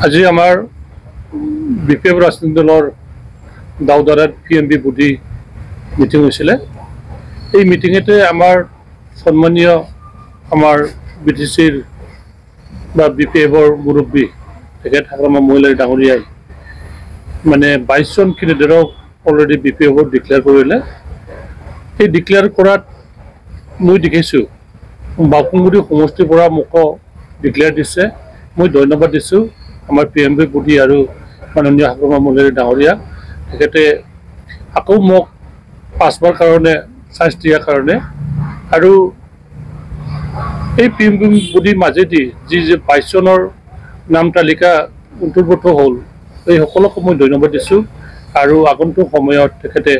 আজি আমাৰ বিপিএফ ৰাজনীতি দলৰ দাউদাৰাত PMB বুদ্ধি মিটিং হৈছিলে। এই মিটিঙতে আমাৰ সন্মানীয় আমাৰ BTCৰ বা BPFৰ মুৰব্বী তেখেত হাগ্ৰামা মহিলাৰী ডাঙৰীয়াই মানে 22 জন কেণ্ডিডেটক অলৰেডি BPFত ডিক্লেয়াৰ কৰিলে। এই ডিক্লেয়াৰ কৰাত মই দেখিছোঁ বাপুংগুৰি সমষ্টিৰ পৰা মোক ডিক্লেয়াৰ দিছে। মই ধন্যবাদ দিছোঁ আমাৰ PMB বুদ্ধি আৰু মাননীয় হাগ্ৰামা মহিলাৰী ডাঙৰীয়া। তেখেতে আকৌ মোক 5বাৰ কাৰণে চান্স দিয়াৰ কাৰণে আৰু এই PMB বুদ্ধিৰ মাজেদি যি 22 জনৰ নাম তালিকা অন্তৰ্ভুক্ত হ'ল এই সকলোকে মই ধন্যবাদ দিছোঁ আৰু আগন্তুক সময়ত তেখেতে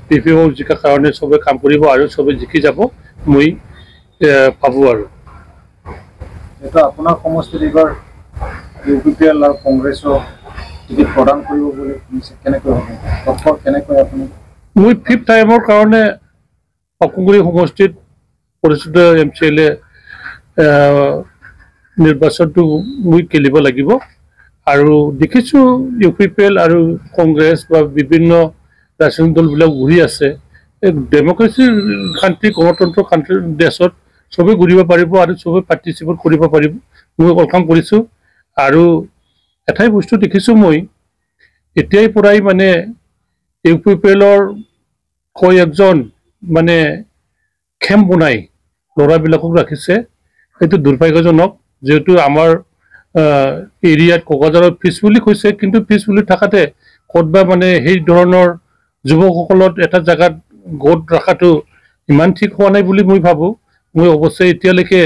BPFৰ জিকাৰ কাৰণে চবে কাম কৰিব আৰু চবে জিকি যাব মই ভাবোঁ। আৰু এটা আপোনাৰ সমষ্টিত এইবাৰ UPPL আৰু কংগ্ৰেছৰ টিকেট প্ৰদান কৰিব বুলি শুনিছে, কেনেকৈ হ'ব কেনেকৈ আপুনি? মই 5th টাইমৰ কাৰণে বাপুংগুৰি সমষ্টিত পৰিচিত MCLA নিৰ্বাচনটো মই খেলিব লাগিব আৰু দেখিছোঁ UPPL আৰু কংগ্ৰেছ বা বিভিন্ন ৰাজনৈতিক দলবিলাক ঘূৰি আছে। ডেমক্ৰেচিৰ কাণ্ট্ৰি গণতন্ত্ৰ কাণ্ট্ৰি দেশত চবেই ঘূৰিব পাৰিব আৰু চবেই পাৰ্টিচিপেট কৰিব পাৰিব। মই ৱেলকাম কৰিছোঁ আৰু এটাই বস্তু দেখিছোঁ মই এতিয়াই পৰাই মানে UPPLৰ একজন মানে খেম বনাই ল'ৰাবিলাকক ৰাখিছে। সেইটো দুৰ্ভাগ্যজনক, যিহেতু আমাৰ এৰিয়াত কোকৰাঝাৰৰ ফিজ বুলি কৈছে, কিন্তু ফিজ বুলি থাকাতে ক'তবা মানে সেই ধৰণৰ যুৱকসকলত এটা জেগাত গোট ৰখাটো ইমান ঠিক হোৱা নাই বুলি মই ভাবোঁ। মই অৱশ্যে এতিয়ালৈকে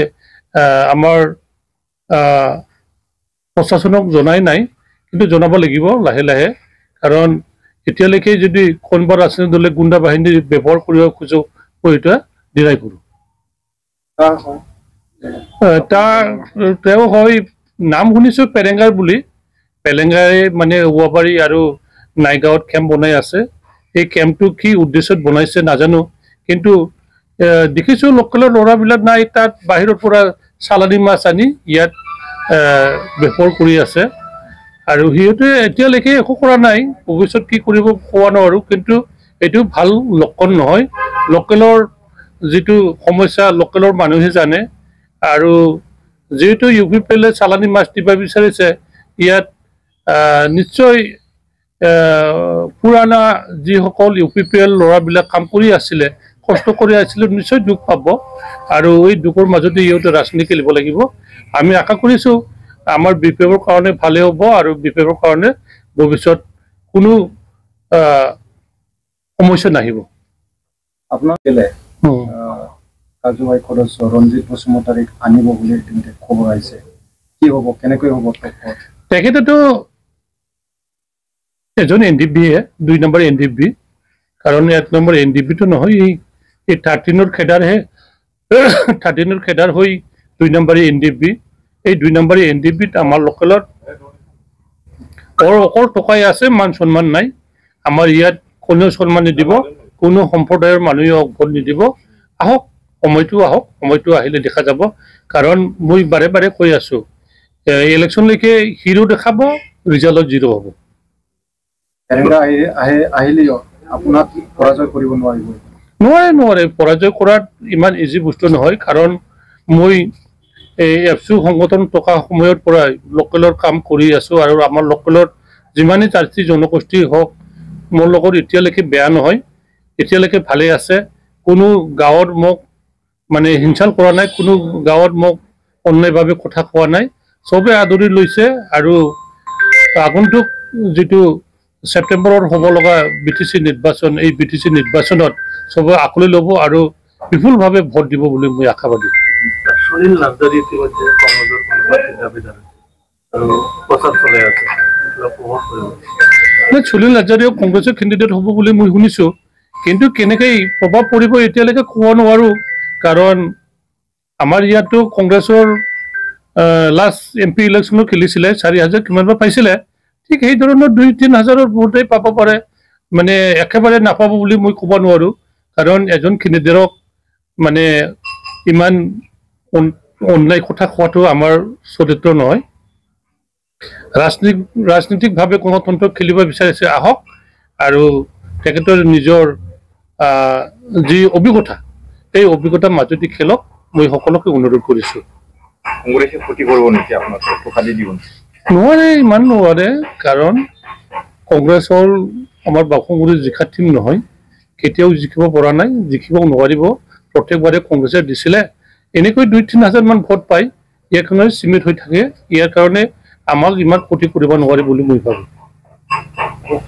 আমাৰ প্ৰশাসনক জনাই নাই, কিন্তু জনাব লাগিব লাহে লাহে, কাৰণ এতিয়ালৈকে যদি কোনোবা ৰাজনৈতিক দলে গুণ্ডা বাহিনী ব্যৱহাৰ কৰিব খোজো মই এটা ডিনাই কৰোঁ। তেওঁ হয় নাম শুনিছোঁ পেৰেংগাৰ বুলি। পেৰেংগাই মানে ৱাবাৰী আৰু নাইগাঁৱত কেম্প বনাই আছে। এই কেম্পটো কি উদ্দেশ্যত বনাইছে নাজানো, কিন্তু দেখিছোঁ লোকেলৰ ল'ৰাবিলাক নাই, তাত বাহিৰৰ পৰা চালানী মাছ আনি ইয়াত বেপাৰ কৰি আছে আৰু সিহঁতে এতিয়ালৈকে একো কৰা নাই। ভৱিষ্যত কি কৰিব কোৱা নোৱাৰোঁ, কিন্তু এইটো ভাল লক্ষণ নহয়। লোকেলৰ যিটো সমস্যা লোকেলৰ মানুহে জানে আৰু যিহেতু UPPLে চালানী মাছ দিব বিচাৰিছে, ইয়াত নিশ্চয় পুৰণা যিসকল UPPL ল'ৰাবিলাক কাম কৰি আছিলে, কষ্ট কৰি আছিলে, নিশ্চয় দুখ পাব আৰু এই দুখৰ মাজতে ইহঁতে ৰাজনীতি খেলিব লাগিব। আমি আশা কৰিছোঁ আমাৰ BPFৰ কাৰণে ভালেই হ'ব আৰু BPFৰ কাৰণে ভৱিষ্যত কোনো সমস্যা নাহিব। আপোনাৰ কাৰ্যবাহী সদস্য ৰঞ্জিত বসুমতাৰীক আনিব বুলি খবৰ আহিছে, কি হ'ব, কেনেকৈ হ'ব? তেখেতেতো এজন NDP, 2 নম্বৰ NDP, কাৰণ 1 নম্বৰ NDPটো নহয়, এই 13ৰ খেদাৰহে 13ৰ খেদাৰ হৈ 2 নম্বৰ NDP। এই 2 নম্বৰ NDPত আমাৰ লোকেলত অকল টকাই আছে, মান সন্মান নাই। আমাৰ ইয়াত কোনেও সন্মান নিদিব, কোনো সম্প্ৰদায়ৰ মানুহে ভোট নিদিব। আহক, সময়টো আহক, সময়টো আহিলে দেখা যাব। কাৰণ মই বাৰে বাৰে কৈ আছোঁ ইলেকশ্যনলৈকে হিৰো দেখাব, ৰিজাল্টত 0 হ'ব। আহিলেও আপোনাক পৰাজয় কৰিব নোৱাৰিব? নোৱাৰে। পৰাজয় কৰাত ইমান ইজি বস্তু নহয়, কাৰণ মই এই এফচু সংগঠন থকা সময়ৰ পৰাই লোকেলৰ কাম কৰি আছোঁ আৰু আমাৰ লোকেলত যিমানেই জাতি জনগোষ্ঠী হওক মোৰ লগত এতিয়ালৈকে বেয়া নহয়, এতিয়ালৈকে ভালেই আছে। কোনো গাঁৱত মোক মানে হিংসা কৰা নাই, কোনো গাঁৱত মোক অন্যায়ভাৱে কথা কোৱা নাই, চবে আদৰি লৈছে আৰু আগন্তুক যিটো ছেপ্টেম্বৰত হ'ব লগা BTC নিৰ্বাচন, এই BTC নিৰ্বাচনত চবে আঁকোৱালি ল'ব আৰু বিপুলভাৱে ভোট দিব বুলি মই আশাবাদী। সুনীল নাৰ্জাৰী ইতিমধ্যে কংগ্ৰেছৰ দাবীদাৰ আৰু প্ৰচাৰ চলাই আছে, সুনীল নাৰ্জাৰীও কংগ্ৰেছৰ কেণ্ডিডেট হ'ব বুলি মই শুনিছোঁ, কিন্তু কেনেকৈ প্ৰভাৱ পৰিব এতিয়ালৈকে ক'ব নোৱাৰোঁ। কাৰণ আমাৰ ইয়াতো কংগ্ৰেছৰ লাষ্ট MP ইলেকশ্যনো খেলিছিলে, 4,000 কিমানবা পাইছিলে। ঠিক সেই ধৰণৰ 2-3 হাজাৰৰ ভোটেই পাব পাৰে, মানে একেবাৰে নাপাব বুলি মই ক'ব নোৱাৰোঁ। কাৰণ এজন কেণ্ডিডেটক মানে ইমান অন্যায় কথা কোৱাটো আমাৰ চৰিত্ৰ নহয়। ৰাজনীতিকভাৱে গণতন্ত্ৰ খেলিব বিচাৰিছে আহক আৰু তেখেতৰ নিজৰ যি অভিজ্ঞতা এই অভিজ্ঞতাৰ মাজতে খেলক মই সকলোকে অনুৰোধ কৰিছোঁ কংগ্ৰেছে ক্ষতি কৰিব নেকি আপোনাক টকাদি দিব নোৱাৰে ইমান নোৱাৰে কাৰণ কংগ্ৰেছৰ আমাৰ বাসুগুৰিৰ জিকা টীম নহয় কেতিয়াও জিকিব পৰা নাই জিকিব নোৱাৰিব প্ৰত্যেকবাৰে কংগ্ৰেছে দিছিলে এনেকৈ 2-3 হাজাৰ মান ভোট পায় ইয়াৰ কাৰণে সীমিত হৈ থাকে ইয়াৰ কাৰণে আমাক ইমান ক্ষতি কৰিব নোৱাৰে বুলি মই ভাবোঁ